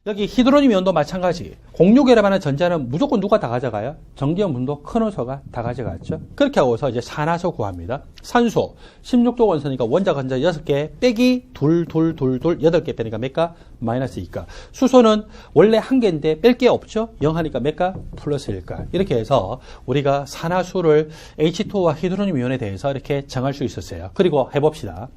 여기 히드로늄 이온도 마찬가지. 공유결합하는 전자는 무조건 누가 다 가져가요? 전기형 분도 큰 원소가 다 가져갔죠. 그렇게 하고서 이제 산화소 구합니다. 산소 16도 원소니까 원자 건자 6개 빼기 2, 8개 빼니까 몇 가? 마이너스 2가. 수소는 원래 1개인데 뺄 게 없죠. 0 하니까 몇 가? 플러스 1가. 이렇게 해서 우리가 산화수를 H2와 히드로늄 이온에 대해서 이렇게 정할 수 있었어요. 그리고 해봅시다.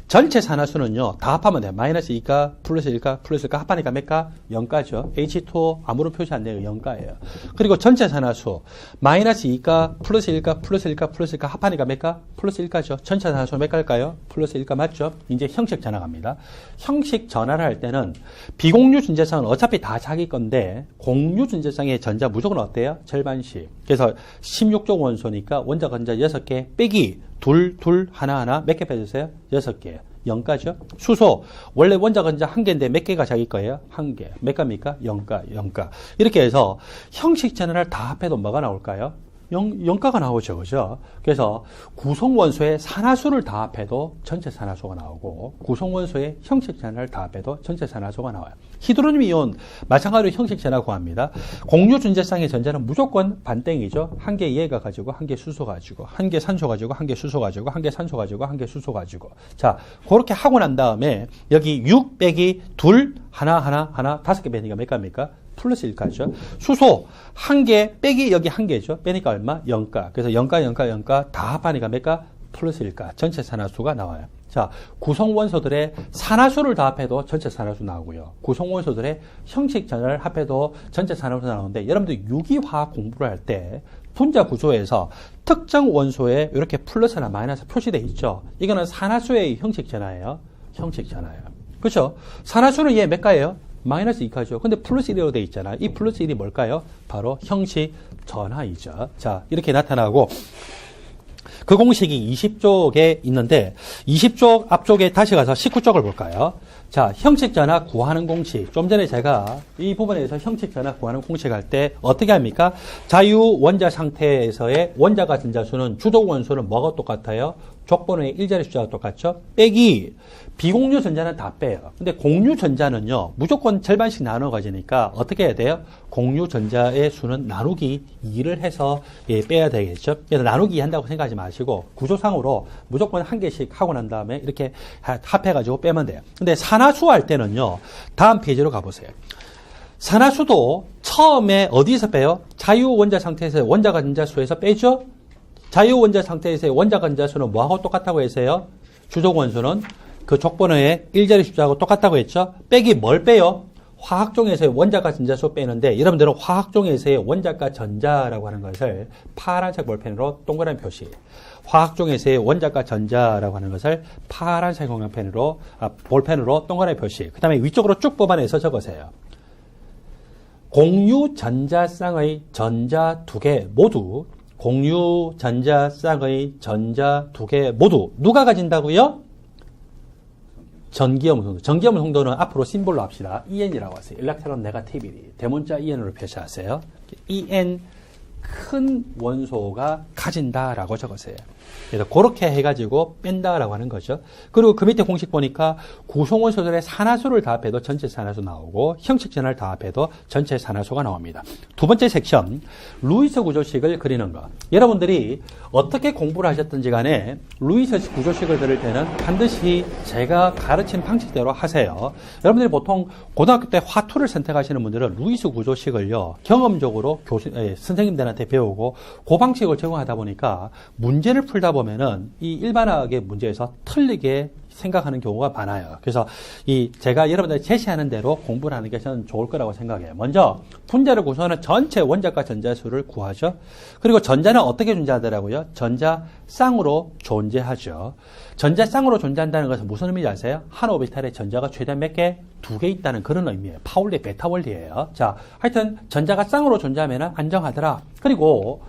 전체 산화수는요, 다 합하면 돼요. 마이너스 2가, 플러스 1가, 플러스 1가, 합하니까 몇 가? 0가죠. H2O 아무런 표시 안 돼요. 0가예요. 그리고 전체 산화수, 마이너스 2가, 플러스 1가, 플러스 1가, 플러스 1가, 합하니까 몇 가? 플러스 1가죠. 전체 산화수 몇 가일까요? 플러스 1가 맞죠? 이제 형식 전화 갑니다. 형식 전화를 할 때는 비공유 전자쌍은 어차피 다 자기 건데, 공유 전자쌍의 전자 무조건 어때요? 절반씩. 그래서 16조 원소니까 원자 건자 6개 빼기 둘, 하나, 몇 개 빼주세요? 6개. 0가죠? 수소, 원래 원자 건자 1개인데 몇 개가 자기 거예요? 1개. 몇 가입니까? 0가. 이렇게 해서 형식 전화를 다 합해도 뭐가 나올까요? 0가가 나오죠. 그죠? 그래서 구성원소의 산화수를 다 합해도 전체 산화수가 나오고, 구성원소의 형식 전화를 다 합해도 전체 산화수가 나와요. 히드로늄 이온, 마찬가지로 형식 전화 구합니다. 공유 전자쌍의 전자는 무조건 반땡이죠. 1개 얘가 가지고, 1개 수소 가지고, 1개 산소 가지고, 1개 수소 가지고, 1개 산소 가지고, 1개 수소 가지고. 자, 그렇게 하고 난 다음에, 여기 6 빼기 2, 하나, 5개 빼니까 몇 가입니까? 플러스 1가죠. 수소 1개 빼기 여기 1개죠. 빼니까 얼마? 0가. 그래서 0가 다 합하니까 몇 가? 플러스 1가. 전체 산화수가 나와요. 자, 구성원소들의 산화수를 다 합해도 전체 산화수 나오고요. 구성원소들의 형식 전화를 합해도 전체 산화수 나오는데, 여러분들 유기화학 공부를 할 때 분자 구조에서 특정 원소에 이렇게 플러스나 마이너스 표시되어 있죠. 이거는 산화수의 형식 전화예요. 형식 전화예요. 그렇죠? 산화수는 얘 몇 가예요? 마이너스 2가죠. 근데 플러스 1이라고 되어 있잖아요. 이 플러스 1이 뭘까요? 바로 형식 전화이죠. 자, 이렇게 나타나고, 그 공식이 20쪽에 있는데, 20쪽 앞쪽에 다시 가서 19쪽을 볼까요? 자, 형식 전화 구하는 공식. 좀 전에 제가 이 부분에서 형식 전화 구하는 공식 할 때 어떻게 합니까? 자유 원자 상태에서의 원자가 전자수는 주도 원소는 뭐가 똑같아요? 족번호의 일자리 숫자가 똑같죠? 빼기 비공유 전자는 다 빼요. 근데 공유 전자는요, 무조건 절반씩 나눠 가지니까 어떻게 해야 돼요? 공유 전자의 수는 나누기 2를 해서 빼야 되겠죠? 그래서 나누기 2 한다고 생각하지 마시고 구조상으로 무조건 한 개씩 하고 난 다음에 이렇게 합해가지고 빼면 돼요. 근데 산화수 할 때는요, 다음 페이지로 가보세요. 산화수도 처음에 어디서 빼요? 자유 원자 상태에서 원자가 전자수에서 빼죠? 자유 원자 상태에서의 원자 건자수는 뭐하고 똑같다고 했어요? 주족 원소는 그 족번호의 일자리 숫자하고 똑같다고 했죠? 빼기 뭘 빼요? 화학종에서의 원자가 전자수 빼는데, 여러분들은 화학종에서의 원자가 전자라고 하는 것을 파란색 볼펜으로 동그라미 표시. 화학종에서의 원자가 전자라고 하는 것을 파란색 볼펜으로 동그라미 표시. 그 다음에 위쪽으로 쭉 뽑아내서 적으세요. 공유 전자쌍의 전자 2개 모두, 공유 전자쌍의 전자 2개 모두 누가 가진다고요? 전기염 송도. 전기염 송도는 앞으로 심볼로 합시다. EN이라고 하세요. 일렉트론 네거티비티. 대문자 EN으로 표시하세요. EN 큰 원소가 가진다라고 적으세요. 그래서 그렇게 해가지고 뺀다라고 하는 거죠. 그리고 그 밑에 공식 보니까 구성원소들의 산화수를 다 합해도 전체 산화수 나오고, 형식 전화를 다 합해도 전체 산화수가 나옵니다. 두 번째 섹션, 루이스 구조식을 그리는 것. 여러분들이 어떻게 공부를 하셨든지 간에 루이스 구조식을 그릴 때는 반드시 제가 가르친 방식대로 하세요. 여러분들이 보통 고등학교 때 화투를 선택하시는 분들은 루이스 구조식을요, 경험적으로 선생님들한테 배우고 그 방식을 적용하다 보니까 문제를 풀다 보면은 이 일반학의 문제에서 틀리게 생각하는 경우가 많아요. 그래서 제가 여러분들 제시하는 대로 공부를 하는 게 저는 좋을 거라고 생각해요. 먼저 분자를 구성하는 전체 원자과 전자수를 구하죠. 그리고 전자는 어떻게 존재하더라고요? 전자쌍으로 존재하죠. 전자쌍으로 존재한다는 것은 무슨 의미인지 아세요? 한 오비탈에 전자가 최대한 몇 개? 2개 있다는 그런 의미예요. 파울리 베타 원리예요. 자, 하여튼 전자가 쌍으로 존재하면 안정하더라. 그리고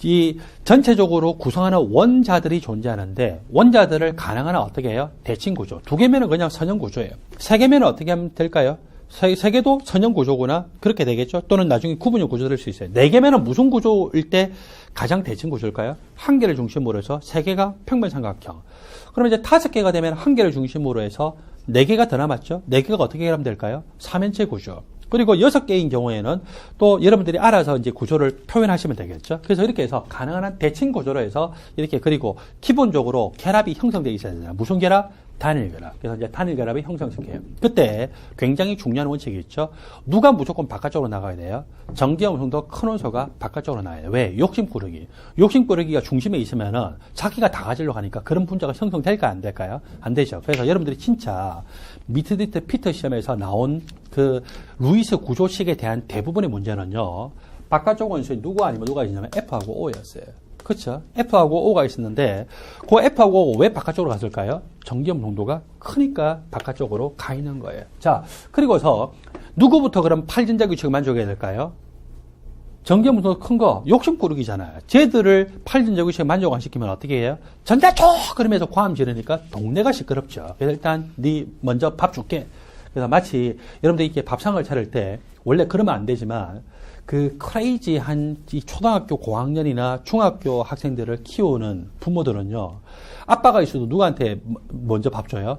이 전체적으로 구성하는 원자들이 존재하는데, 원자들을 가능한 한 어떻게 해요? 대칭 구조. 2개면은 그냥 선형 구조예요. 3개면은 어떻게 하면 될까요? 3개도 선형 구조구나. 그렇게 되겠죠? 또는 나중에 구분형 구조 될 수 있어요. 4개면은 무슨 구조일 때 가장 대칭 구조일까요? 1개를 중심으로 해서 3개가 평면삼각형. 그럼 이제 5개가 되면 1개를 중심으로 해서 4개가 더 남았죠. 4개가 어떻게 하면 될까요? 3연체 구조. 그리고 6개인 경우에는 또 여러분들이 알아서 이제 구조를 표현하시면 되겠죠. 그래서 이렇게 해서 가능한 한 대칭 구조로 해서 이렇게 그리고 기본적으로 결합이 형성되어 있어야 되잖아요. 무슨 결합? 단일 결합. 그래서 이제 단일 결합이 형성시켜요. 그때 굉장히 중요한 원칙이 있죠. 누가 무조건 바깥쪽으로 나가야 돼요? 전기음성도 큰 원소가 바깥쪽으로 나와요. 왜? 욕심꾸러기. 욕심꾸러기가 중심에 있으면은 자기가 다 가지려고 하니까 그런 분자가 형성될까 안 될까요? 안 되죠. 그래서 여러분들이 진짜 미트디트 피터 시험에서 나온 그 루이스 구조식에 대한 대부분의 문제는요. 바깥쪽 원소에 누구 아니면 누가 있냐면 F하고 O였어요. 그렇죠? F하고 O가 있었는데 그 F하고 O 왜 바깥쪽으로 갔을까요? 전기염 농도가 크니까 바깥쪽으로 가 있는 거예요. 자, 그리고서 누구부터 그럼 8전자 규칙을 만족해야 될까요? 전기염 농도 큰 거 욕심꾸러기잖아요. 쟤들을 8전자 규칙을 만족 안 시키면 어떻게 해요? 전자 줘! 그러면서 과음 지르니까 동네가 시끄럽죠. 그래서 일단 네 먼저 밥 줄게. 그래서 마치 여러분들이 이렇게 밥상을 차릴 때 원래 그러면 안 되지만 그 크레이지한 이 초등학교 고학년이나 중학교 학생들을 키우는 부모들은요. 아빠가 있어도 누구한테 먼저 밥 줘요?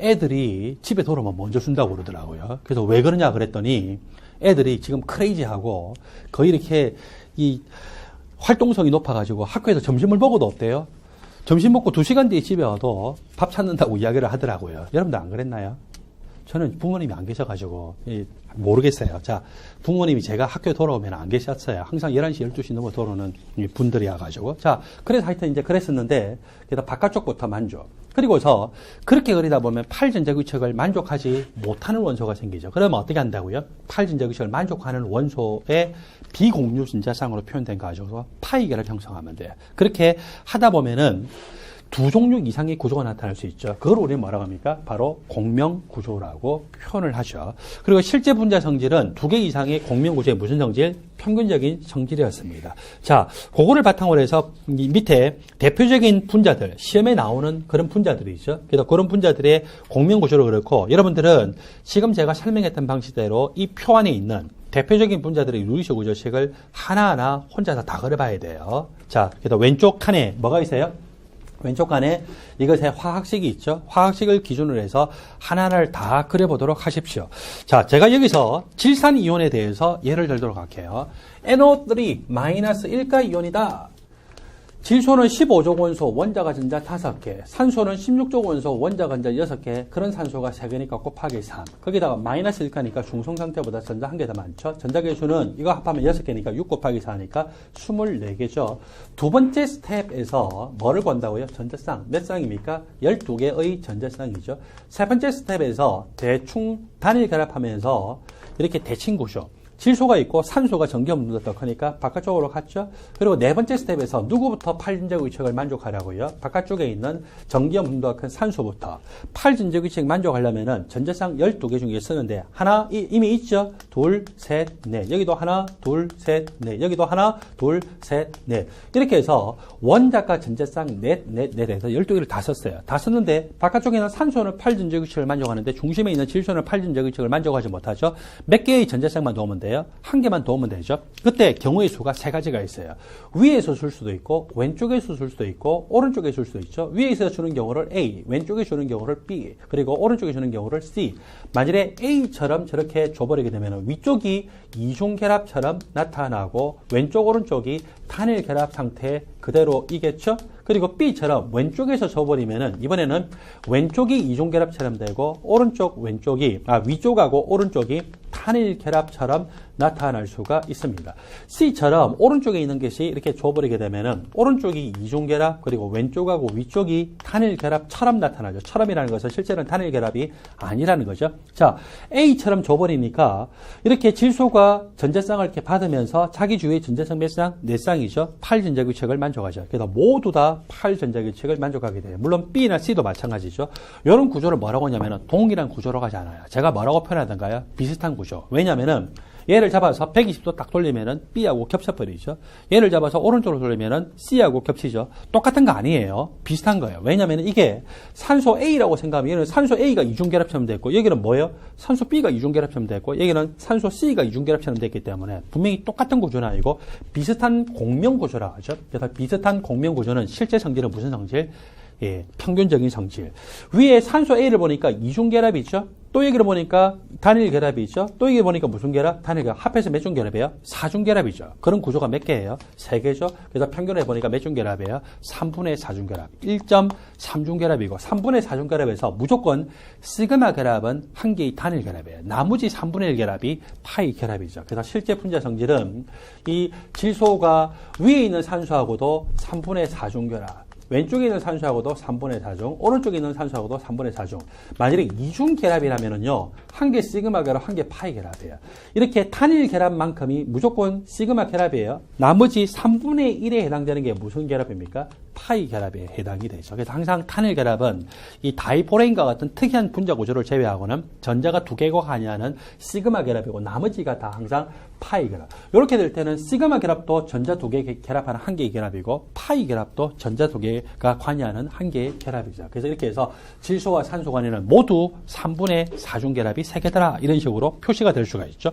애들이 집에 돌아오면 먼저 준다고 그러더라고요. 그래서 왜 그러냐 그랬더니 애들이 지금 크레이지하고 거의 이렇게 이 활동성이 높아가지고 학교에서 점심을 먹어도 없대요. 점심 먹고 2시간 뒤에 집에 와도 밥 찾는다고 이야기를 하더라고요. 여러분들 안 그랬나요? 저는 부모님이 안 계셔가지고 모르겠어요. 자, 부모님이 제가 학교에 돌아오면 안 계셨어요. 항상 11시, 12시 넘어 돌아오는 분들이어가지고. 자, 그래서 하여튼 이제 그랬었는데, 그래서 바깥쪽부터 만족. 그리고서 그렇게 그리다 보면 8전자 규칙을 만족하지 못하는 원소가 생기죠. 그러면 어떻게 한다고요? 8전자 규칙을 만족하는 원소의 비공유 전자쌍으로 표현된 거 가지고 파이계를 형성하면 돼요. 그렇게 하다 보면은 2종류 이상의 구조가 나타날 수 있죠. 그걸 우리는 뭐라고 합니까? 바로 공명구조라고 표현을 하죠. 그리고 실제 분자 성질은 2개 이상의 공명구조의 무슨 성질? 평균적인 성질이었습니다. 자, 그거를 바탕으로 해서 이 밑에 대표적인 분자들, 시험에 나오는 그런 분자들이 있죠. 그래서 그런 분자들의 공명구조를 그렇고, 여러분들은 지금 제가 설명했던 방식대로 이 표 안에 있는 대표적인 분자들의 루이스 구조식을 하나하나 혼자서 다 그려봐야 돼요. 자, 그래서 왼쪽 칸에 뭐가 있어요? 왼쪽 칸에 이것의 화학식이 있죠. 화학식을 기준으로 해서 하나하나를 다 그려보도록 하십시오. 자, 제가 여기서 질산이온에 대해서 예를 들도록 할게요. NO3 -1가 이온이다. 질소는 15족 원소, 원자가 전자 5개, 산소는 16족 원소, 원자가 전자 6개, 그런 산소가 3개니까 곱하기 3. 거기다가 마이너스 1가니까 중성 상태보다 전자 1개 더 많죠. 전자 개수는 이거 합하면 6개니까 6 곱하기 4니까 24개죠. 두 번째 스텝에서 뭐를 건다고요? 전자쌍. 몇 쌍입니까? 12개의 전자쌍이죠. 세 번째 스텝에서 대충 단일 결합하면서 이렇게 대칭 구조. 질소가 있고 산소가 전기염도가 더 크니까 바깥쪽으로 갔죠. 그리고 네 번째 스텝에서 누구부터 8전자 규칙을 만족하라고요? 바깥쪽에 있는 전기염도가 큰 산소부터 8전자 규칙 만족하려면은 전자쌍 12개 중에 쓰는데 하나 이미 있죠. 둘, 셋, 넷. 여기도 하나, 둘, 셋, 넷. 여기도 하나, 둘, 셋, 넷. 이렇게 해서 원자가 전자쌍 넷 해서 12개를 다 썼어요. 다 썼는데 바깥쪽에는 산소는 8전자 규칙을 만족하는데 중심에 있는 질소는 8전자 규칙을 만족하지 못하죠. 몇 개의 전자쌍만 넣으면 돼요? 한 개만 도우면 되죠. 그때 경우의 수가 3가지가 있어요. 위에서 줄 수도 있고 왼쪽에서 줄 수도 있고 오른쪽에 줄 수도 있죠. 위에서 주는 경우를 A, 왼쪽에 주는 경우를 B, 그리고 오른쪽에 주는 경우를 C. 만일에 A처럼 저렇게 줘버리게 되면 위쪽이 이중결합처럼 나타나고 왼쪽 오른쪽이 단일 결합 상태 그대로이겠죠. 그리고 B처럼 왼쪽에서 줘버리면은 이번에는 왼쪽이 이중결합처럼 되고 위쪽하고 오른쪽이 단일 결합처럼 나타날 수가 있습니다. C처럼 오른쪽에 있는 것이 이렇게 줘버리게 되면은 오른쪽이 이중결합 그리고 왼쪽하고 위쪽이 단일 결합처럼 나타나죠. 처럼이라는 것은 실제로는 단일 결합이 아니라는 거죠. 자, A처럼 줘버리니까 이렇게 질소가 전자쌍을 이렇게 받으면서 자기 주위에 전자쌍 몇 쌍? 4쌍이죠. 8전자 규칙을 만족하죠. 그래서 모두 다 8전자 규칙을 만족하게 돼요. 물론 B나 C도 마찬가지죠. 이런 구조를 뭐라고 하냐면은 동일한 구조로 하지 않아요. 제가 뭐라고 표현하던가요? 비슷한 구조. 왜냐면은 얘를 잡아서 120도 딱 돌리면은 B하고 겹쳐버리죠. 얘를 잡아서 오른쪽으로 돌리면은 C하고 겹치죠. 똑같은 거 아니에요. 비슷한 거예요. 왜냐면은 이게 산소 A라고 생각하면 얘는 산소 A가 이중결합처럼 됐고 여기는 뭐예요? 산소 B가 이중결합처럼 됐고 여기는 산소 C가 이중결합처럼 됐기 때문에 분명히 똑같은 구조는 아니고 비슷한 공명구조라고 하죠. 그래서 비슷한 공명구조는 실제 성질은 무슨 성질? 예, 평균적인 성질. 위에 산소 A를 보니까 이중 결합이 있죠. 또 여기를 보니까 단일 결합이 있죠. 또 여기 보니까 무슨 결합? 단일 결합. 합해서 몇 중 결합이에요? 4중 결합이죠. 그런 구조가 몇 개예요? 3개죠. 그래서 평균에 보니까 몇 중 결합이에요? 3분의 4중 결합. 1.3중 결합이고 3분의 4중 결합에서 무조건 시그마 결합은 한 개의 단일 결합이에요. 나머지 3분의 1 결합이 파이 결합이죠. 그래서 실제 분자 성질은 이 질소가 위에 있는 산소하고도 3분의 4중 결합. 왼쪽에 있는 산소하고도 3분의 4중, 오른쪽에 있는 산소하고도 3분의 4중. 만약에 이중 결합이라면은요, 한 개 시그마 결합, 한 개 파이 결합이에요. 이렇게 단일 결합만큼이 무조건 시그마 결합이에요. 나머지 3분의 1에 해당되는 게 무슨 결합입니까? 파이 결합에 해당이 되죠. 그래서 항상 단일 결합은 이 다이포레인과 같은 특이한 분자 구조를 제외하고는 전자가 두 개가 관여하는 시그마 결합이고 나머지가 다 항상 파이 결합. 이렇게 될 때는 시그마 결합도 전자 두 개 결합하는 한 개의 결합이고 파이 결합도 전자 두 개가 관여하는 한 개의 결합이죠. 그래서 이렇게 해서 질소와 산소 간에는 모두 3분의 4중 결합이 3개더라 이런 식으로 표시가 될 수가 있죠.